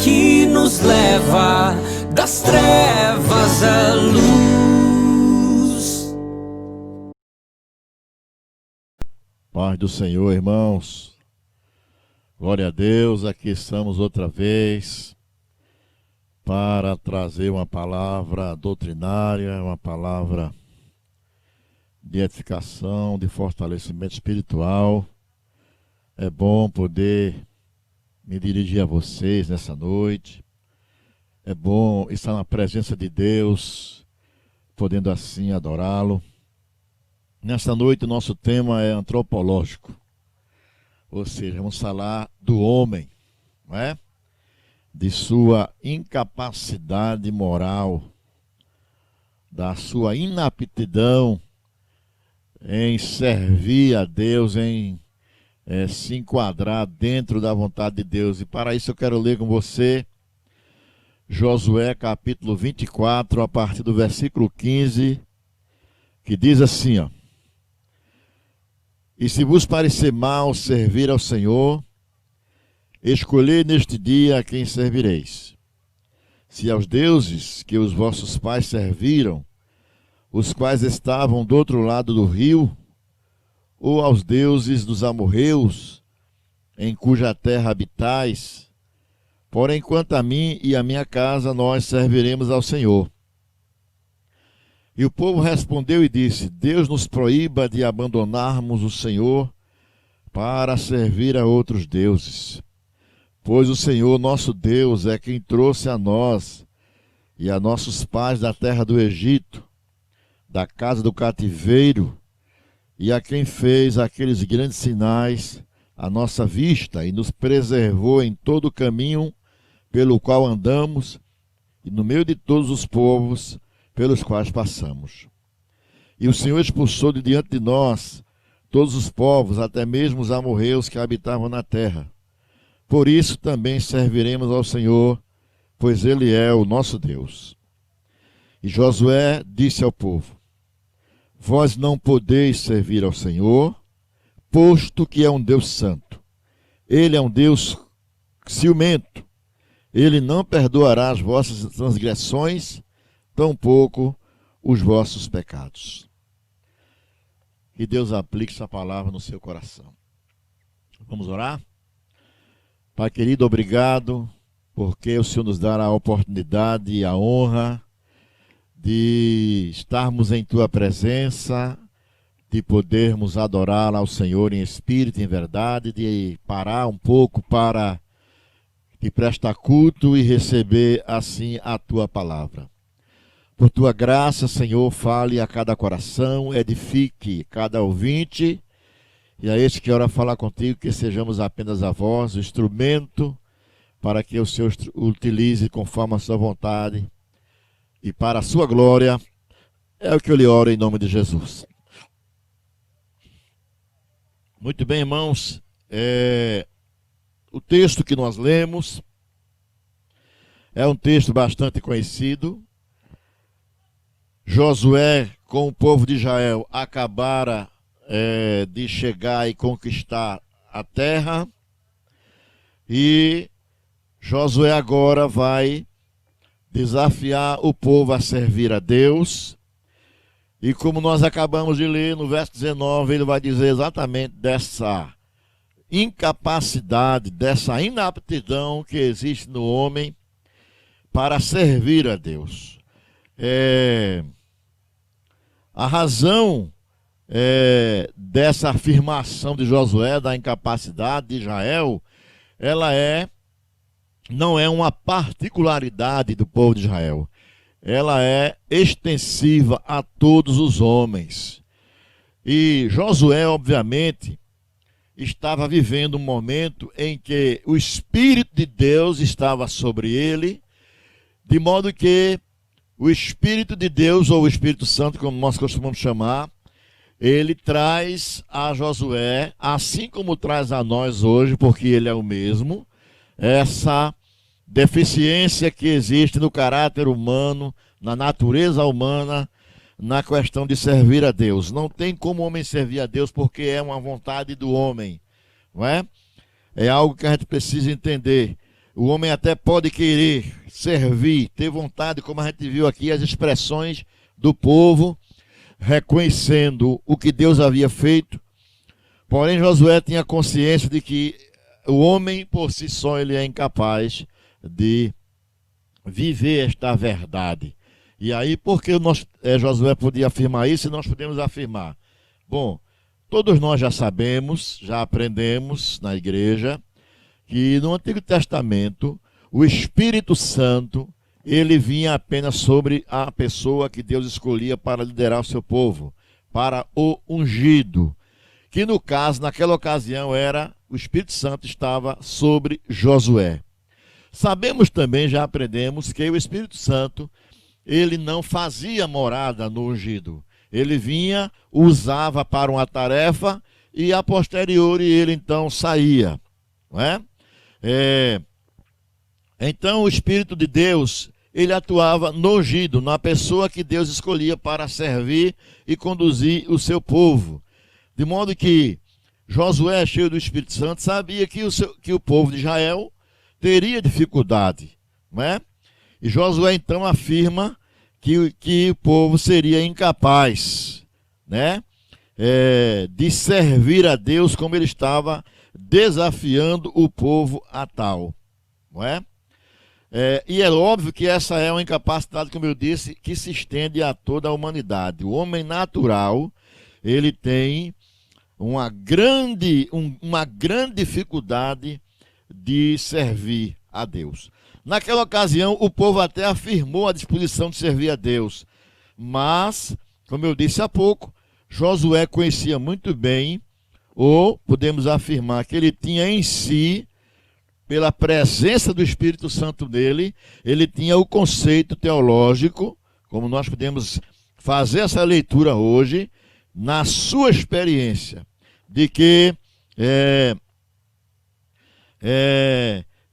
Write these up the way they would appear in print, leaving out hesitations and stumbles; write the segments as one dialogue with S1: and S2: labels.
S1: que nos leva das trevas à luz.
S2: Paz do Senhor, irmãos. Glória a Deus, aqui estamos outra vez para trazer uma palavra doutrinária, uma palavra de edificação, de fortalecimento espiritual. É bom poder me dirigir a vocês nessa noite. É bom estar na presença de Deus, podendo assim adorá-lo. Nesta noite o nosso tema é antropológico. Ou seja, vamos falar do homem, não é? De sua incapacidade moral, da sua inaptidão em servir a Deus, em se enquadrar dentro da vontade de Deus. E para isso eu quero ler com você Josué capítulo 24, a partir do versículo 15, que diz assim, ó: E se vos parecer mal servir ao Senhor, escolhei neste dia a quem servireis. Se aos deuses que os vossos pais serviram, os quais estavam do outro lado do rio, ou aos deuses dos amorreus, em cuja terra habitais, porém quanto a mim e a minha casa, nós serviremos ao Senhor. E o povo respondeu e disse: Deus nos proíba de abandonarmos o Senhor para servir a outros deuses. Pois o Senhor nosso Deus é quem trouxe a nós e a nossos pais da terra do Egito, da casa do cativeiro, e a quem fez aqueles grandes sinais à nossa vista e nos preservou em todo o caminho pelo qual andamos e no meio de todos os povos pelos quais passamos. E o Senhor expulsou de diante de nós todos os povos, até mesmo os amorreus que habitavam na terra. Por isso também serviremos ao Senhor, pois Ele é o nosso Deus. E Josué disse ao povo: Vós não podeis servir ao Senhor, posto que é um Deus santo. Ele é um Deus ciumento. Ele não perdoará as vossas transgressões, tampouco os vossos pecados. Que Deus aplique essa palavra no seu coração. Vamos orar? Pai querido, obrigado, porque o Senhor nos dá a oportunidade e a honra de estarmos em Tua presença, de podermos adorar ao Senhor em espírito e em verdade, de parar um pouco para te prestar culto e receber assim a Tua palavra. Por Tua graça, Senhor, fale a cada coração, edifique cada ouvinte, e a este que ora falar contigo, que sejamos apenas a voz, o instrumento, para que o Senhor utilize conforme a sua vontade, e para a sua glória, é o que eu lhe oro em nome de Jesus. Muito bem, irmãos, o texto que nós lemos é um texto bastante conhecido. Josué, com o povo de Israel, acabara de chegar e conquistar a terra, e Josué agora vai desafiar o povo a servir a Deus. E como nós acabamos de ler no verso 19, ele vai dizer exatamente dessa incapacidade, dessa inaptidão que existe no homem para servir a Deus. A razão dessa afirmação de Josué, da incapacidade de Israel, ela não é uma particularidade do povo de Israel. Ela é extensiva a todos os homens. E Josué, obviamente, estava vivendo um momento em que o Espírito de Deus estava sobre ele, de modo que o Espírito de Deus, ou o Espírito Santo, como nós costumamos chamar, ele traz a Josué, assim como traz a nós hoje, porque ele é o mesmo, essa deficiência que existe no caráter humano, na natureza humana, na questão de servir a Deus. Não tem como o homem servir a Deus porque é uma vontade do homem, não é? É algo que a gente precisa entender. O homem até pode querer servir, ter vontade, como a gente viu aqui, as expressões do povo, reconhecendo o que Deus havia feito. Porém, Josué tinha consciência de que o homem, por si só, ele é incapaz de viver esta verdade. E aí, por que Josué podia afirmar isso e nós podemos afirmar? Bom, todos nós já sabemos, já aprendemos na igreja, que no Antigo Testamento, o Espírito Santo, ele vinha apenas sobre a pessoa que Deus escolhia para liderar o seu povo, para o ungido, que no caso, naquela ocasião, o Espírito Santo estava sobre Josué. Sabemos também, já aprendemos, que o Espírito Santo, ele não fazia morada no ungido. Ele vinha, usava para uma tarefa e a posteriori ele então saía. Não é? Então o Espírito de Deus, ele atuava no ungido, na pessoa que Deus escolhia para servir e conduzir o seu povo. De modo que Josué, cheio do Espírito Santo, sabia que o povo de Israel teria dificuldade. Não é? E Josué então afirma que o povo seria incapaz, né, de servir a Deus como ele estava desafiando o povo a tal. Não é? E é óbvio que essa é uma incapacidade, como eu disse, que se estende a toda a humanidade. O homem natural, ele tem uma grande dificuldade de servir a Deus. Naquela ocasião, o povo até afirmou a disposição de servir a Deus. Mas, como eu disse há pouco, Josué conhecia muito bem, ou podemos afirmar que ele tinha em si, pela presença do Espírito Santo nele, ele tinha o conceito teológico, como nós podemos fazer essa leitura hoje, na sua experiência, de que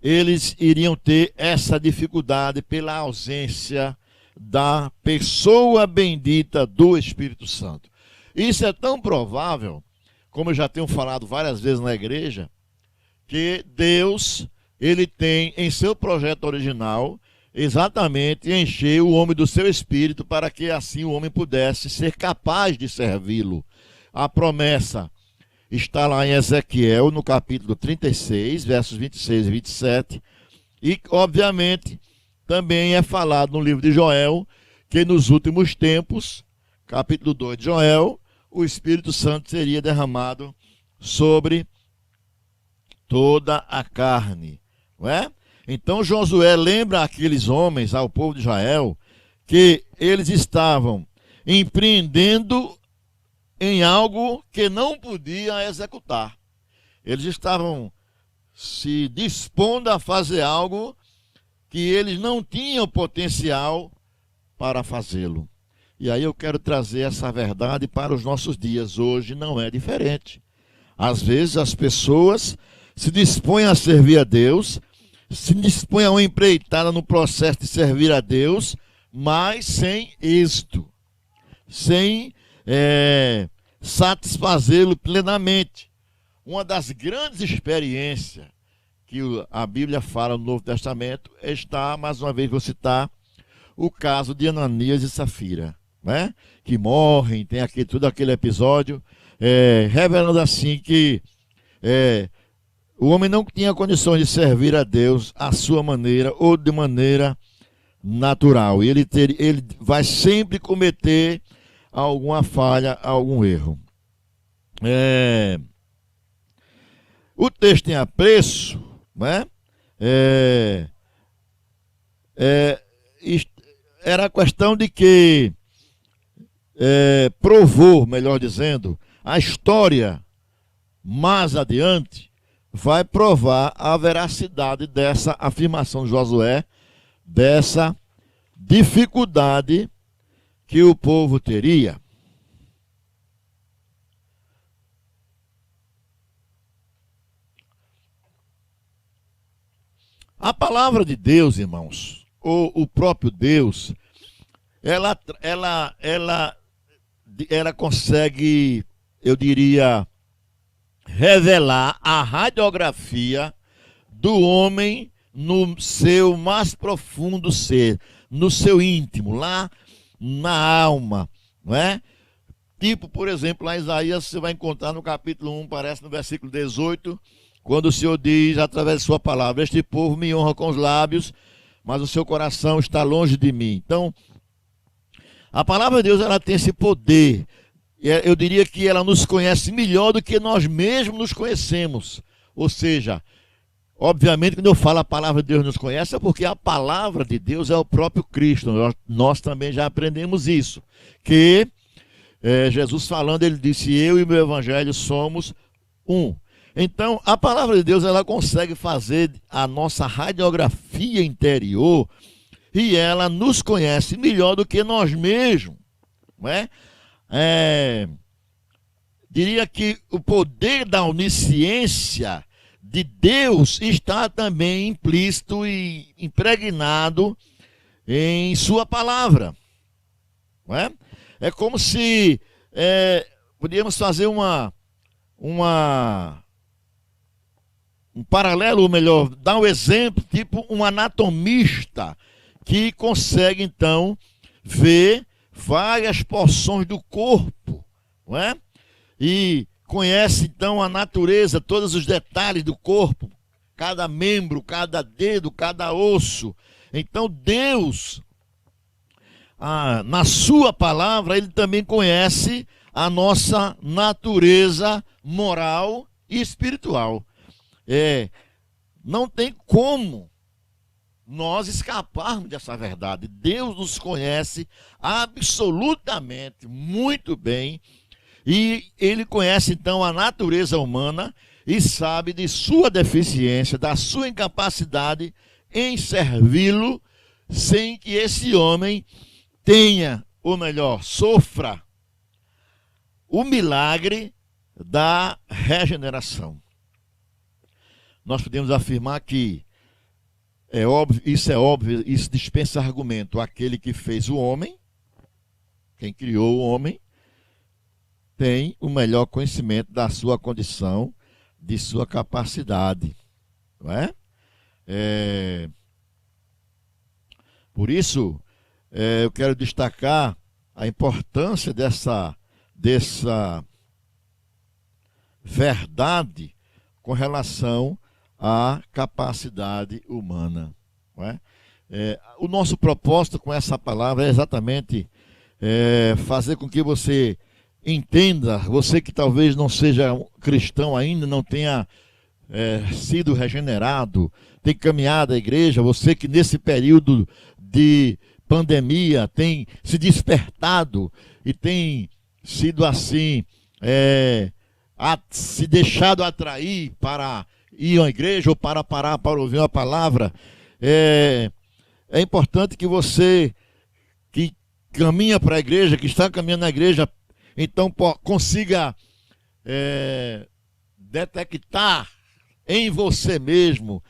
S2: eles iriam ter essa dificuldade pela ausência da pessoa bendita do Espírito Santo. Isso é tão provável, como eu já tenho falado várias vezes na igreja, que Deus, ele tem em seu projeto original exatamente encher o homem do seu espírito para que assim o homem pudesse ser capaz de servi-lo. A promessa está lá em Ezequiel, no capítulo 36, versos 26 e 27. E, obviamente, também é falado no livro de Joel, que nos últimos tempos, capítulo 2 de Joel, o Espírito Santo seria derramado sobre toda a carne. Não é? Então Josué lembra aqueles homens, ao povo de Israel, que eles estavam empreendendo em algo que não podia executar. Eles estavam se dispondo a fazer algo que eles não tinham potencial para fazê-lo. E aí eu quero trazer essa verdade para os nossos dias. Hoje não é diferente. Às vezes as pessoas se dispõem a servir a Deus, se dispõem a uma empreitada no processo de servir a Deus, mas sem êxito, sem satisfazê-lo plenamente. Uma das grandes experiências que a Bíblia fala no Novo Testamento está, mais uma vez vou citar, o caso de Ananias e Safira, né? Que morrem, tem aqui todo aquele episódio, revelando assim que o homem não tinha condições de servir a Deus à sua maneira ou de maneira natural. E ele vai sempre cometer alguma falha, algum erro. O texto tem apreço, né? Era a questão de que provou, melhor dizendo, a história mais adiante vai provar a veracidade dessa afirmação de Josué, dessa dificuldade que o povo teria. A palavra de Deus, irmãos, ou o próprio Deus, ela consegue, eu diria, revelar a radiografia do homem no seu mais profundo ser, no seu íntimo, lá na alma, não é? Tipo, por exemplo, lá em Isaías, você vai encontrar no capítulo 1, parece no versículo 18, quando o Senhor diz, através de sua palavra: este povo me honra com os lábios, mas o seu coração está longe de mim. Então, a palavra de Deus, ela tem esse poder. Eu diria que ela nos conhece melhor do que nós mesmos nos conhecemos. Ou seja, obviamente, quando eu falo a palavra de Deus nos conhece, é porque a palavra de Deus é o próprio Cristo. Nós também já aprendemos isso. Que Jesus falando, ele disse: eu e meu evangelho somos um. Então, a palavra de Deus, ela consegue fazer a nossa radiografia interior e ela nos conhece melhor do que nós mesmos, não é? Diria que o poder da onisciência de Deus está também implícito e impregnado em sua palavra, não é? É como se podíamos fazer um paralelo, ou melhor, dar um exemplo, tipo um anatomista que consegue então ver várias porções do corpo, não é? E conhece então a natureza, todos os detalhes do corpo, cada membro, cada dedo, cada osso. Então Deus, na sua palavra, ele também conhece a nossa natureza moral e espiritual. Não tem como nós escaparmos dessa verdade. Deus nos conhece absolutamente muito bem, e ele conhece então a natureza humana e sabe de sua deficiência, da sua incapacidade em servi-lo, sem que esse homem tenha, ou melhor, sofra o milagre da regeneração. Nós podemos afirmar que isso é óbvio, isso dispensa argumento. Aquele que fez o homem, quem criou o homem, tem o melhor conhecimento da sua condição, de sua capacidade, não é? Por isso, eu quero destacar a importância dessa verdade com relação à capacidade humana, não é? O nosso propósito com essa palavra é exatamente fazer com que você entenda, você que talvez não seja cristão ainda, não tenha sido regenerado, tem caminhado à igreja, você que nesse período de pandemia tem se despertado e tem sido assim, se deixado atrair para ir à igreja ou para parar para ouvir uma palavra. É importante que você que caminha para a igreja, que está caminhando na igreja, então consiga detectar em você mesmo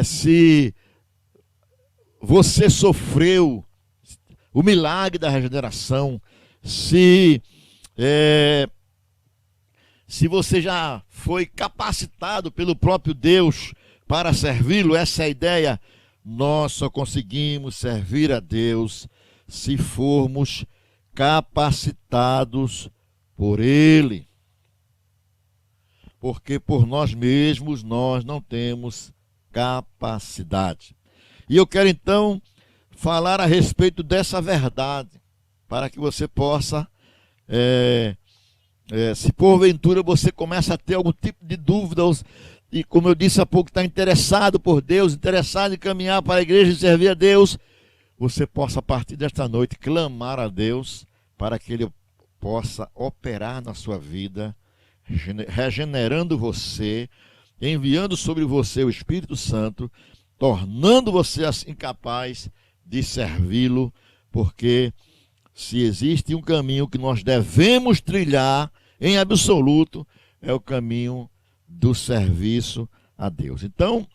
S2: se você sofreu o milagre da regeneração, se você já foi capacitado pelo próprio Deus para servi-lo. Essa é a ideia. Nós só conseguimos servir a Deus se formos capacitados por Ele. Porque por nós mesmos nós não temos capacidade. E eu quero então falar a respeito dessa verdade, para que você possa, se porventura você começa a ter algum tipo de dúvida, e como eu disse há pouco, está interessado por Deus, interessado em caminhar para a igreja e servir a Deus, você possa a partir desta noite clamar a Deus para que Ele possa operar na sua vida, regenerando você, enviando sobre você o Espírito Santo, tornando você assim capaz de servi-lo, porque se existe um caminho que nós devemos trilhar em absoluto, é o caminho do serviço a Deus. Então,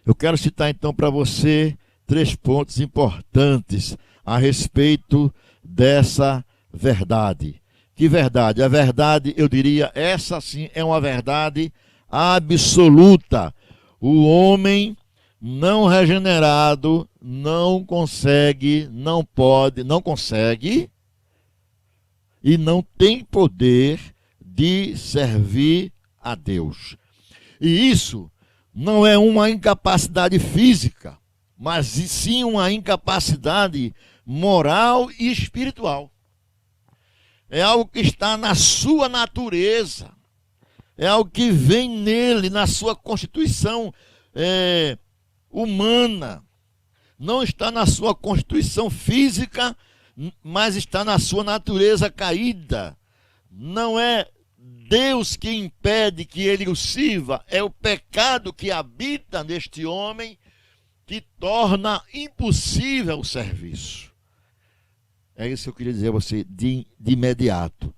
S2: eu quero citar então para você 3 pontos importantes a respeito dessa verdade. Que verdade? A verdade, eu diria, essa sim é uma verdade absoluta. O homem não regenerado não consegue, não pode, não consegue e não tem poder de servir a Deus. E isso não é uma incapacidade física, mas sim uma incapacidade moral e espiritual. É algo que está na sua natureza, é algo que vem nele, na sua constituição humana. Não está na sua constituição física, mas está na sua natureza caída. Não é Deus que impede que ele o sirva, é o pecado que habita neste homem que torna impossível o serviço. É isso que eu queria dizer a você de imediato.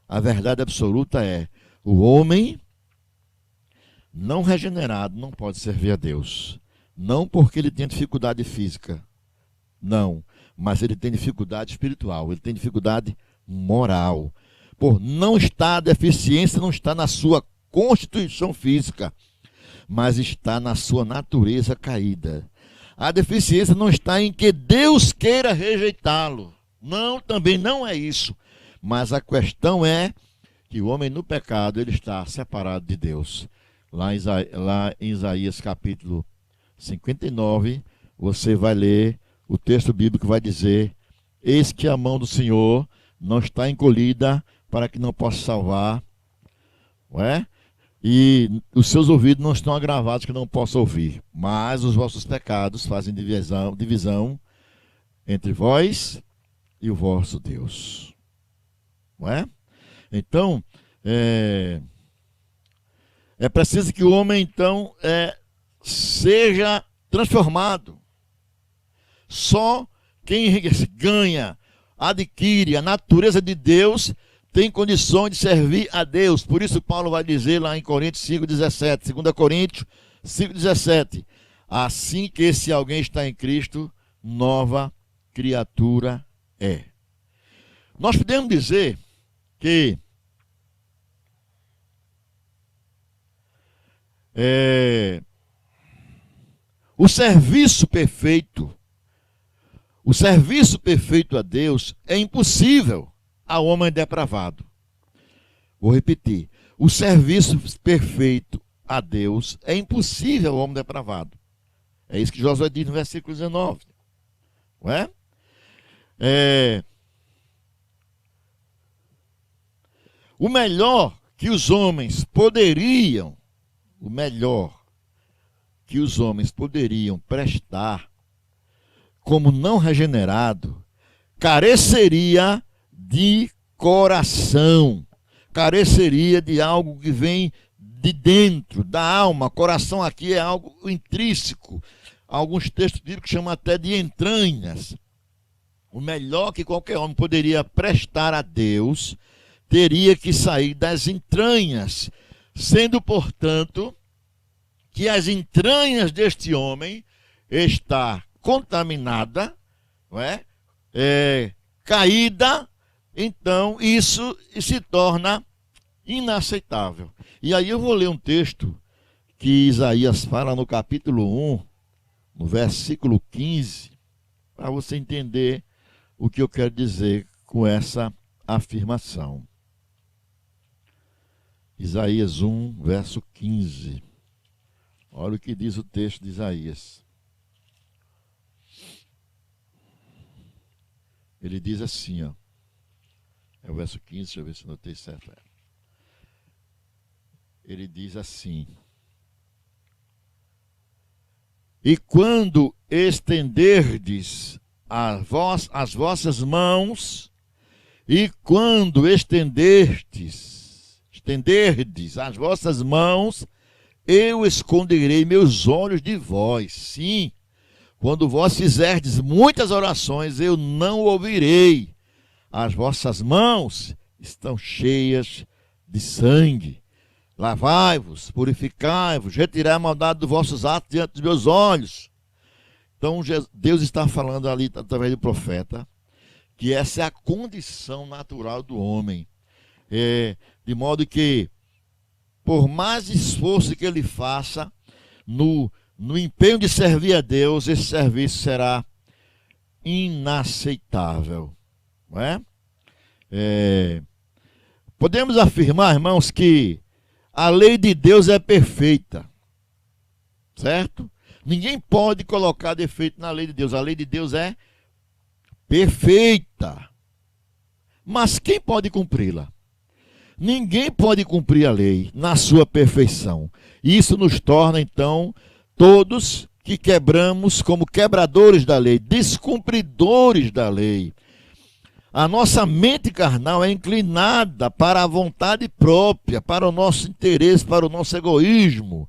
S2: A verdade absoluta é: o homem não regenerado não pode servir a Deus. Não porque ele tem dificuldade física, não, mas ele tem dificuldade espiritual, ele tem dificuldade moral. Por não estar, a deficiência não está na sua constituição física, mas está na sua natureza caída. A deficiência não está em que Deus queira rejeitá-lo. Não, também não é isso. Mas a questão é que o homem no pecado, ele está separado de Deus. Lá em Isaías capítulo 59, você vai ler o texto bíblico que vai dizer: eis que a mão do Senhor não está encolhida para que não possa salvar, não é? E os seus ouvidos não estão agravados que não possa ouvir, mas os vossos pecados fazem divisão entre vós e o vosso Deus, não é? Então, é preciso que o homem, então, seja transformado. Só quem ganha, adquire a natureza de Deus, tem condições de servir a Deus. Por isso Paulo vai dizer lá em Coríntios 5,17, 2 Coríntios 5,17, assim que se alguém está em Cristo, nova criatura é. Nós podemos dizer que o serviço perfeito a Deus é impossível ao homem depravado. Vou repetir: o serviço perfeito a Deus é impossível ao homem depravado. É isso que Josué diz no versículo 19. Não é? O melhor que os homens poderiam prestar como não regenerado, careceria de coração, careceria de algo que vem de dentro, da alma. Coração aqui é algo intrínseco. Alguns textos bíblicos chamam até de entranhas. O melhor que qualquer homem poderia prestar a Deus teria que sair das entranhas, sendo, portanto, que as entranhas deste homem está contaminada, não é? Caída, então isso se torna inaceitável. E aí eu vou ler um texto que Isaías fala no capítulo 1, no versículo 15, para você entender o que eu quero dizer com essa afirmação. Isaías 1, verso 15. Olha o que diz o texto de Isaías. Ele diz assim, ó. É o verso 15, deixa eu ver se eu notei certo. Ele diz assim: e quando estenderdes as vossas mãos, e quando estenderdes as vossas mãos, eu esconderei meus olhos de vós. Sim, quando vós fizerdes muitas orações, eu não ouvirei. As vossas mãos estão cheias de sangue. Lavai-vos, purificai-vos, retirai a maldade dos vossos atos diante dos meus olhos. Então Deus está falando ali através do profeta que essa é a condição natural do homem. De modo que, por mais esforço que ele faça no no empenho de servir a Deus, esse serviço será inaceitável. Não é? Podemos afirmar, irmãos, que a lei de Deus é perfeita, certo? Ninguém pode colocar defeito na lei de Deus. A lei de Deus é perfeita. Mas quem pode cumpri-la? Ninguém pode cumprir a lei na sua perfeição. Isso nos torna, então, todos que quebramos como quebradores da lei, descumpridores da lei. A nossa mente carnal é inclinada para a vontade própria, para o nosso interesse, para o nosso egoísmo,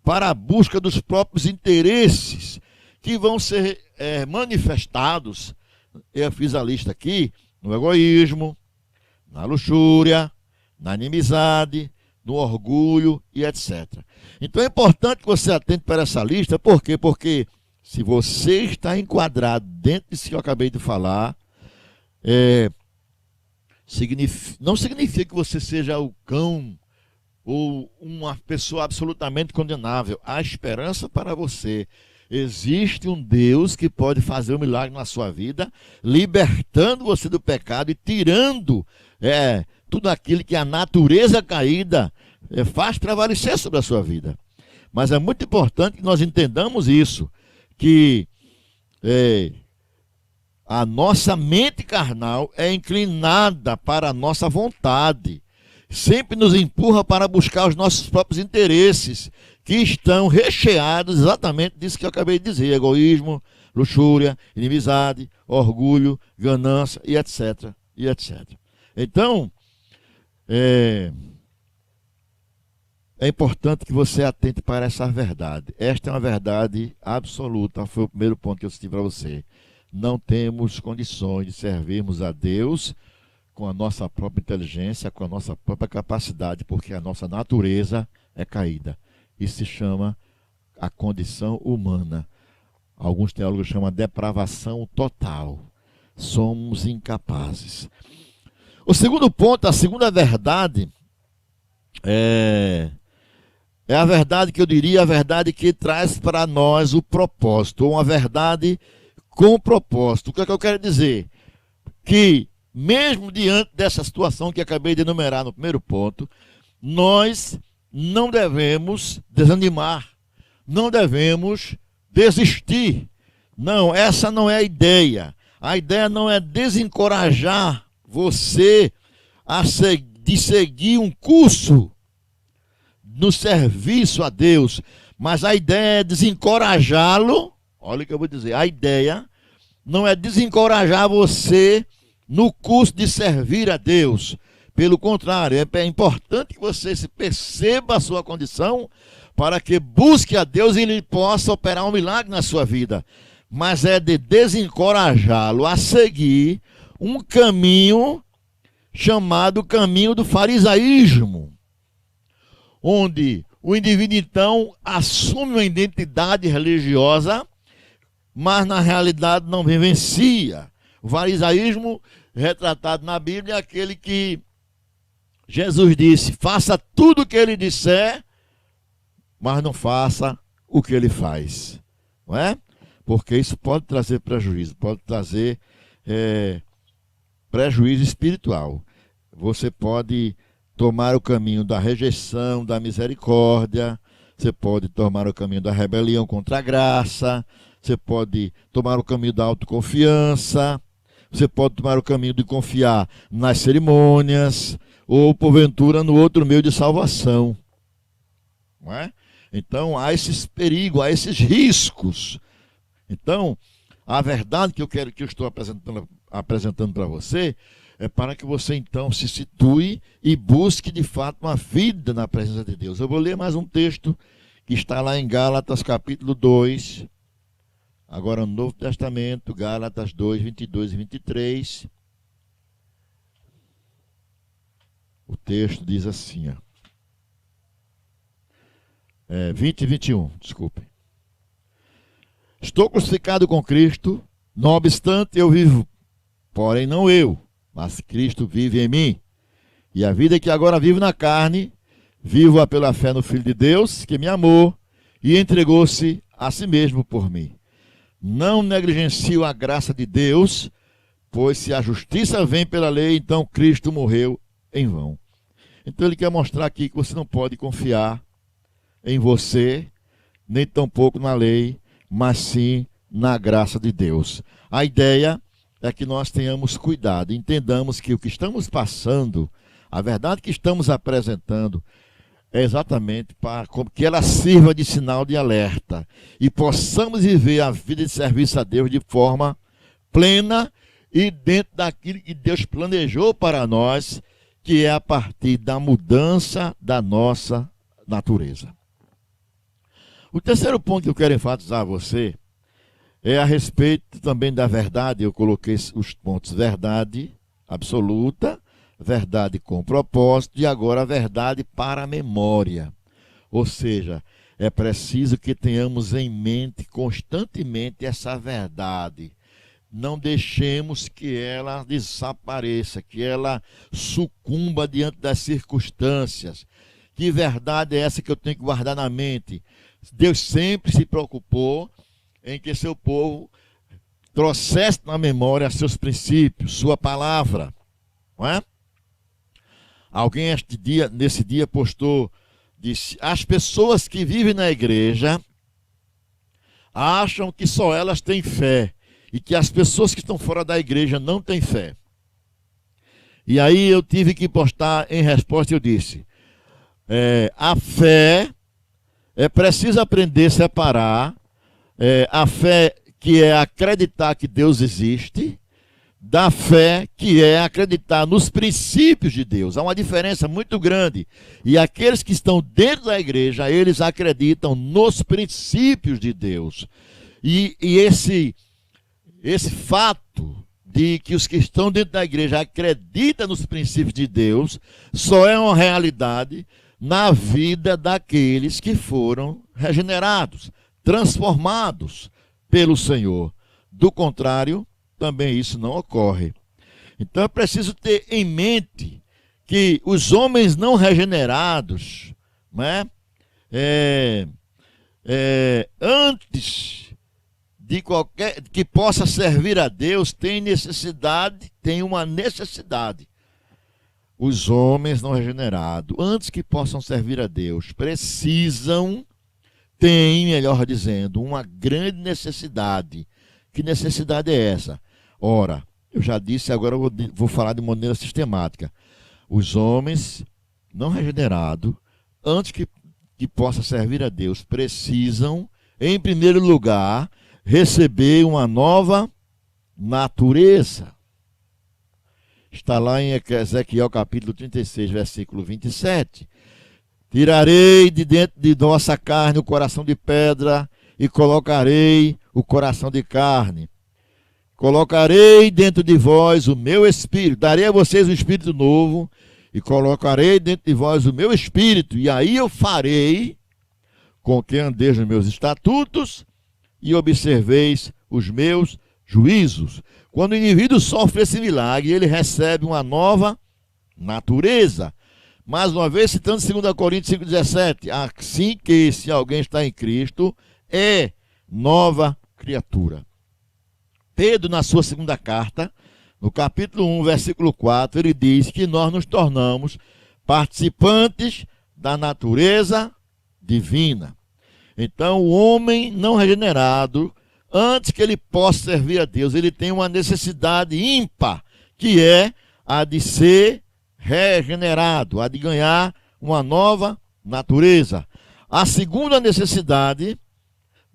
S2: para a busca dos próprios interesses, que vão ser manifestados, eu fiz a lista aqui, no egoísmo, na luxúria, na inimizade, no orgulho e etc. Então é importante que você atente para essa lista, por quê? Porque se você está enquadrado dentro disso que eu acabei de falar, não significa que você seja o cão ou uma pessoa absolutamente condenável. Há esperança para você. Existe um Deus que pode fazer um milagre na sua vida, libertando você do pecado e tirando tudo aquilo que a natureza caída faz prevalecer sobre a sua vida. Mas é muito importante que nós entendamos isso, que a nossa mente carnal é inclinada para a nossa vontade. Sempre nos empurra para buscar os nossos próprios interesses, que estão recheados exatamente disso que eu acabei de dizer: egoísmo, luxúria, inimizade, orgulho, ganância e etc. E etc. Então, é importante que você atente para essa verdade. Esta é uma verdade absoluta, foi o primeiro ponto que eu citei para você. Não temos condições de servirmos a Deus com a nossa própria inteligência, com a nossa própria capacidade, porque a nossa natureza é caída. Isso se chama a condição humana. Alguns teólogos chamam de depravação total. Somos incapazes. O segundo ponto, a segunda verdade, é a verdade que eu diria, a verdade que traz para nós o propósito, ou uma verdade com propósito. O que é que eu quero dizer? Que mesmo diante dessa situação que acabei de enumerar no primeiro ponto, nós não devemos desanimar, não devemos desistir. Não, essa não é a ideia. A ideia não é desencorajar você de seguir um curso no serviço a Deus, mas a ideia é desencorajá-lo. Olha o que eu vou dizer, a ideia não é desencorajar você no curso de servir a Deus. Pelo contrário, é importante que você se perceba a sua condição para que busque a Deus e Ele possa operar um milagre na sua vida. Mas é de desencorajá-lo a seguir um caminho chamado caminho do farisaísmo, onde o indivíduo então assume uma identidade religiosa, mas na realidade não vivencia. O farisaísmo retratado na Bíblia é aquele que Jesus disse: faça tudo o que ele disser, mas não faça o que ele faz. Não é? Porque isso pode trazer prejuízo, pode trazer prejuízo espiritual. Você pode tomar o caminho da rejeição, da misericórdia, você pode tomar o caminho da rebelião contra a graça, você pode tomar o caminho da autoconfiança, você pode tomar o caminho de confiar nas cerimônias, ou porventura no outro meio de salvação. Não é? Então há esses perigos, há esses riscos. Então, a verdade que eu estou apresentando para você é para que você então se situe e busque de fato uma vida na presença de Deus. Eu vou ler mais um texto que está lá em Gálatas capítulo 2, agora no Novo Testamento, Gálatas 2, 22 e 23. O texto diz assim, 20 e 21, desculpe. Estou crucificado com Cristo, não obstante eu vivo, porém não eu, mas Cristo vive em mim. E a vida que agora vivo na carne, vivo-a pela fé no Filho de Deus, que me amou e entregou-se a si mesmo por mim. Não negligencio a graça de Deus, pois se a justiça vem pela lei, então Cristo morreu em vão. Então ele quer mostrar aqui que você não pode confiar em você, nem tampouco na lei, mas sim na graça de Deus. A ideia é que nós tenhamos cuidado, entendamos que o que estamos passando, a verdade que estamos apresentando, é exatamente para que ela sirva de sinal de alerta e possamos viver a vida de serviço a Deus de forma plena e dentro daquilo que Deus planejou para nós, que é a partir da mudança da nossa natureza. O terceiro ponto que eu quero enfatizar a você é a respeito também da verdade. Eu coloquei os pontos: verdade absoluta, verdade com propósito e agora a verdade para a memória. Ou seja, é preciso que tenhamos em mente constantemente essa verdade. Não deixemos que ela desapareça, que ela sucumba diante das circunstâncias. Que verdade é essa que eu tenho que guardar na mente? Deus sempre se preocupou em que seu povo trouxesse na memória seus princípios, sua palavra. Não é? Alguém nesse dia postou, disse: as pessoas que vivem na igreja acham que só elas têm fé e que as pessoas que estão fora da igreja não têm fé. E aí eu tive que postar em resposta, eu disse: a fé é preciso aprender a separar a fé que é acreditar que Deus existe, da fé que é acreditar nos princípios de Deus. Há uma diferença muito grande. E aqueles que estão dentro da igreja, eles acreditam nos princípios de Deus. E esse fato de que os que estão dentro da igreja acreditam nos princípios de Deus só é uma realidade na vida daqueles que foram regenerados, transformados pelo Senhor. Do contrário, também isso não ocorre. Então é preciso ter em mente que os homens não regenerados, né, antes de qualquer que possa servir a Deus, tem uma necessidade. Os homens não regenerados, antes que possam servir a Deus, têm, melhor dizendo, uma grande necessidade. Que necessidade é essa? Ora, eu já disse, agora eu vou falar de maneira sistemática. Os homens não regenerados, antes que possa servir a Deus, precisam, em primeiro lugar, receber uma nova natureza. Está lá em Ezequiel capítulo 36, versículo 27. Tirarei de dentro de nossa carne o coração de pedra e colocarei o coração de carne. Colocarei dentro de vós o meu espírito, darei a vocês um espírito novo e colocarei dentro de vós o meu espírito, e aí eu farei com que andeis nos meus estatutos e observeis os meus juízos. Quando o indivíduo sofre esse milagre, ele recebe uma nova natureza. Mais uma vez, citando 2 Coríntios 5,17, assim que se alguém está em Cristo, é nova criatura. Pedro, na sua segunda carta, no capítulo 1, versículo 4, ele diz que nós nos tornamos participantes da natureza divina. Então, o homem não regenerado, antes que ele possa servir a Deus, ele tem uma necessidade ímpar, que é a de ser regenerado, a de ganhar uma nova natureza. A segunda necessidade,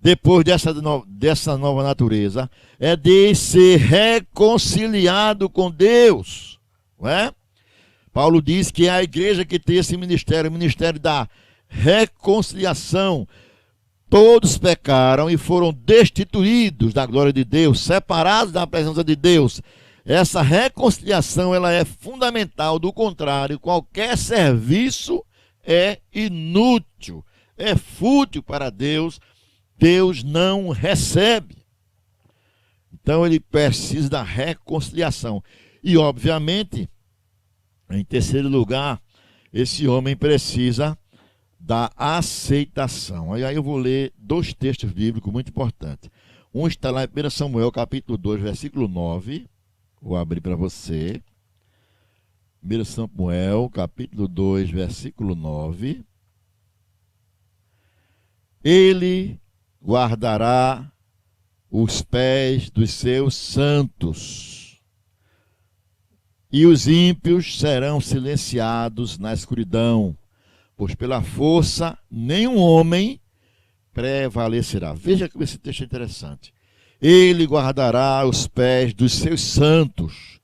S2: depois dessa nova natureza, é de ser reconciliado com Deus. Não é? Paulo diz que é a igreja que tem esse ministério, o ministério da reconciliação. Todos pecaram e foram destituídos da glória de Deus, separados da presença de Deus. Essa reconciliação ela é fundamental, do contrário, qualquer serviço é inútil, é fútil para Deus, Deus não recebe. Então ele precisa da reconciliação. E obviamente, em terceiro lugar, esse homem precisa da aceitação. Aí eu vou ler dois textos bíblicos muito importantes. Um está lá em 1 Samuel, capítulo 2, versículo 9. Vou abrir para você. 1 Samuel, capítulo 2, versículo 9. Ele guardará os pés dos seus santos, e os ímpios serão silenciados na escuridão, pois pela força nenhum homem prevalecerá. Veja como esse texto é interessante. Ele guardará os pés dos seus santos.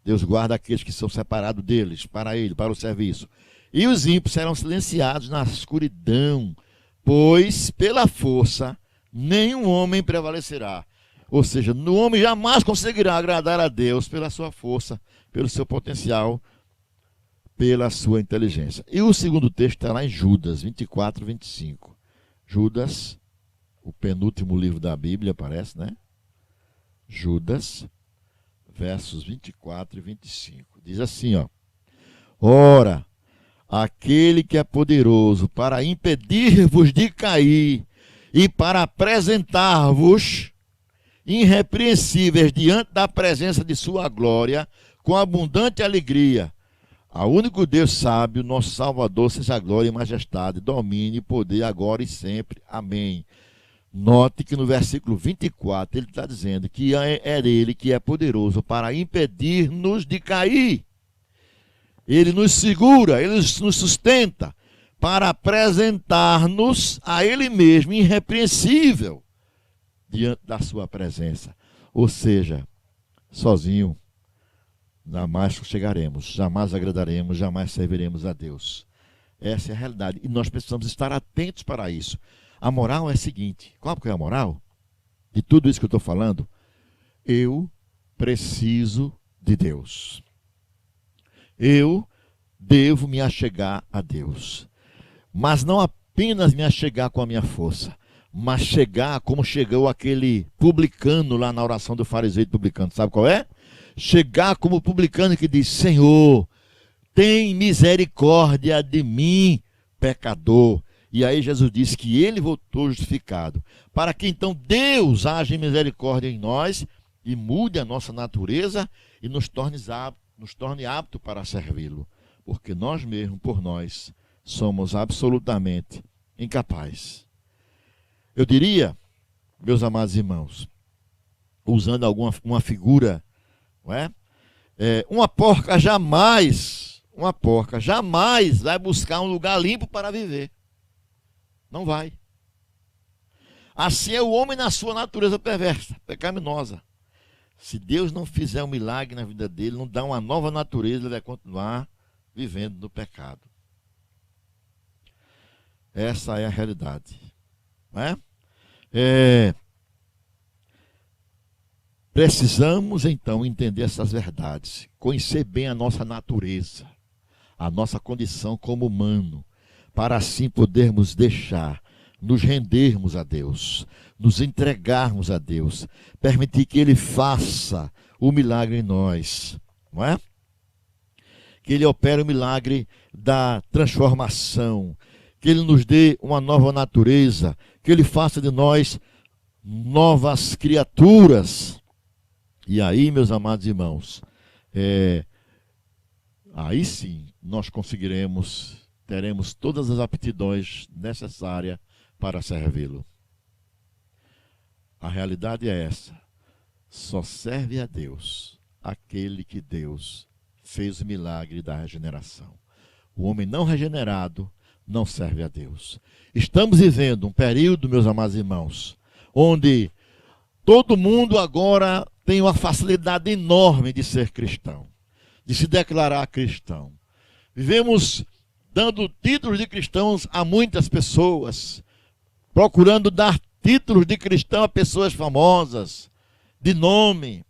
S2: Deus guarda aqueles que são separados deles, para ele, para o serviço. E os ímpios serão silenciados na escuridão, pois pela força nenhum homem prevalecerá. Ou seja, o homem jamais conseguirá agradar a Deus pela sua força, pelo seu potencial, pela sua inteligência. E o segundo texto está lá em Judas 24, 25. Judas, o penúltimo livro da Bíblia, parece, né? Judas, versos 24 e 25. Diz assim, ó. Ora, aquele que é poderoso para impedir-vos de cair e para apresentar-vos irrepreensíveis diante da presença de sua glória, com abundante alegria. Ao único Deus sábio, nosso Salvador, seja glória e majestade, domínio e poder, agora e sempre. Amém. Note que no versículo 24, ele está dizendo que é ele que é poderoso para impedir-nos de cair. Ele nos segura, ele nos sustenta, para apresentar-nos a ele mesmo irrepreensível diante da sua presença. Ou seja, sozinho jamais chegaremos, jamais agradaremos, jamais serviremos a Deus. Essa é a realidade. E nós precisamos estar atentos para isso. A moral é a seguinte: qual é a moral de tudo isso que eu estou falando? Eu preciso de Deus. Eu devo me achegar a Deus. Mas não apenas me achegar com a minha força, mas chegar como chegou aquele publicano lá na oração do fariseu e publicano. Sabe qual é? Chegar como o publicano que diz: Senhor, tem misericórdia de mim, pecador. E aí Jesus disse que ele voltou justificado, para que então Deus haja misericórdia em nós e mude a nossa natureza e nos torne apto para servi-lo. Porque nós mesmos, por nós, somos absolutamente incapazes. Eu diria, meus amados irmãos, usando uma figura, não é? Uma porca jamais vai buscar um lugar limpo para viver. Não vai. Assim é o homem na sua natureza perversa, pecaminosa. Se Deus não fizer um milagre na vida dele, não dá uma nova natureza, ele vai continuar vivendo no pecado. Essa é a realidade. Não é? Precisamos então entender essas verdades, conhecer bem a nossa natureza, a nossa condição como humano, para assim podermos nos rendermos a Deus, nos entregarmos a Deus, permitir que Ele faça o milagre em nós, não é? Que Ele opere o milagre da transformação, que Ele nos dê uma nova natureza, que Ele faça de nós novas criaturas. E aí, meus amados irmãos, aí sim nós teremos todas as aptidões necessárias para servi-lo. A realidade é essa: só serve a Deus aquele que Deus fez o milagre da regeneração. O homem não regenerado não serve a Deus. Estamos vivendo um período, meus amados irmãos, onde todo mundo agora tem uma facilidade enorme de ser cristão, de se declarar cristão. Vivemos dando títulos de cristãos a muitas pessoas, procurando dar títulos de cristão a pessoas famosas, de nome.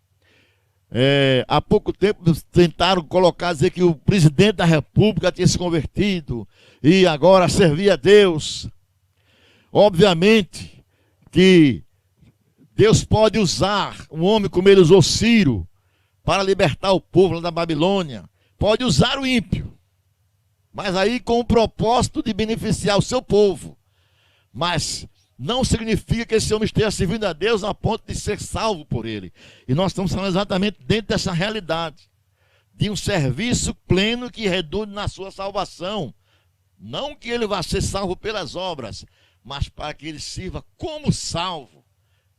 S2: Há pouco tempo tentaram dizer que o presidente da República tinha se convertido e agora servia a Deus. Obviamente que Deus pode usar um homem como ele usou Ciro para libertar o povo lá da Babilônia. Pode usar o ímpio. mas aí com o propósito de beneficiar o seu povo. Mas não significa que esse homem esteja servindo a Deus a ponto de ser salvo por ele. E nós estamos falando exatamente dentro dessa realidade, de um serviço pleno que redunde na sua salvação. Não que ele vá ser salvo pelas obras, mas para que ele sirva como salvo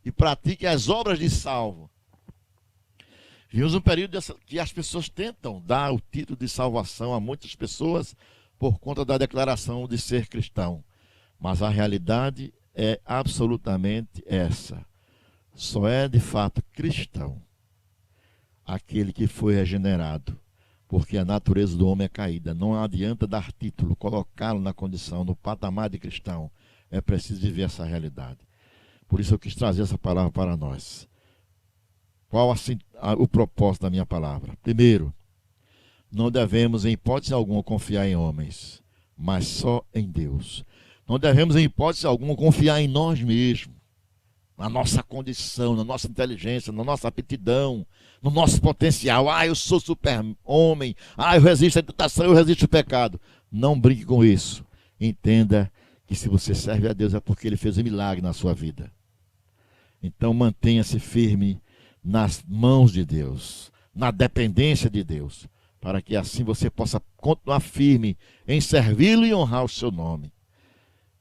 S2: e pratique as obras de salvo. Vimos um período que as pessoas tentam dar o título de salvação a muitas pessoas por conta da declaração de ser cristão. Mas a realidade é absolutamente essa. Só é de fato cristão aquele que foi regenerado, porque a natureza do homem é caída. Não adianta dar título, colocá-lo na condição, no patamar de cristão. É preciso viver essa realidade. Por isso eu quis trazer essa palavra para nós. Qual assim, o propósito da minha palavra? Primeiro, não devemos em hipótese alguma confiar em homens, mas só em Deus. Não devemos em hipótese alguma confiar em nós mesmos, na nossa condição, na nossa inteligência, na nossa aptidão, no nosso potencial. Eu sou super-homem, eu resisto à tentação, eu resisto ao pecado. Não brinque com isso. Entenda que se você serve a Deus é porque Ele fez um milagre na sua vida. Então mantenha-se firme nas mãos de Deus, na dependência de Deus, para que assim você possa continuar firme em servi-lo e honrar o seu nome,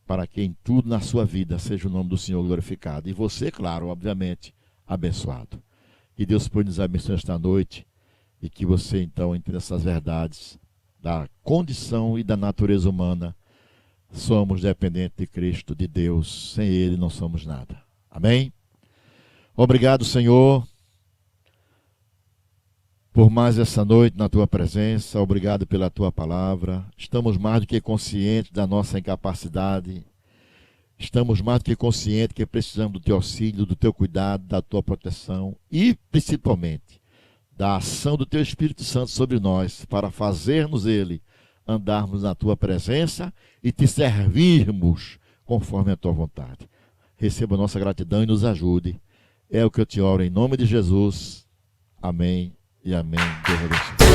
S2: para que em tudo na sua vida seja o nome do Senhor glorificado. E você, claro, obviamente, abençoado. Que Deus possa nos abençoe esta noite e que você então entenda essas verdades da condição e da natureza humana. Somos dependentes de Cristo, de Deus. Sem Ele não somos nada. Amém? Obrigado, Senhor, por mais essa noite na Tua presença. Obrigado pela Tua palavra. Estamos mais do que conscientes da nossa incapacidade. Estamos mais do que conscientes que precisamos do Teu auxílio, do Teu cuidado, da Tua proteção e, principalmente, da ação do Teu Espírito Santo sobre nós, para fazermos Ele andarmos na Tua presença e Te servirmos conforme a Tua vontade. Receba a nossa gratidão e nos ajude. É o que eu te oro em nome de Jesus. Amém e amém. Deus abençoe.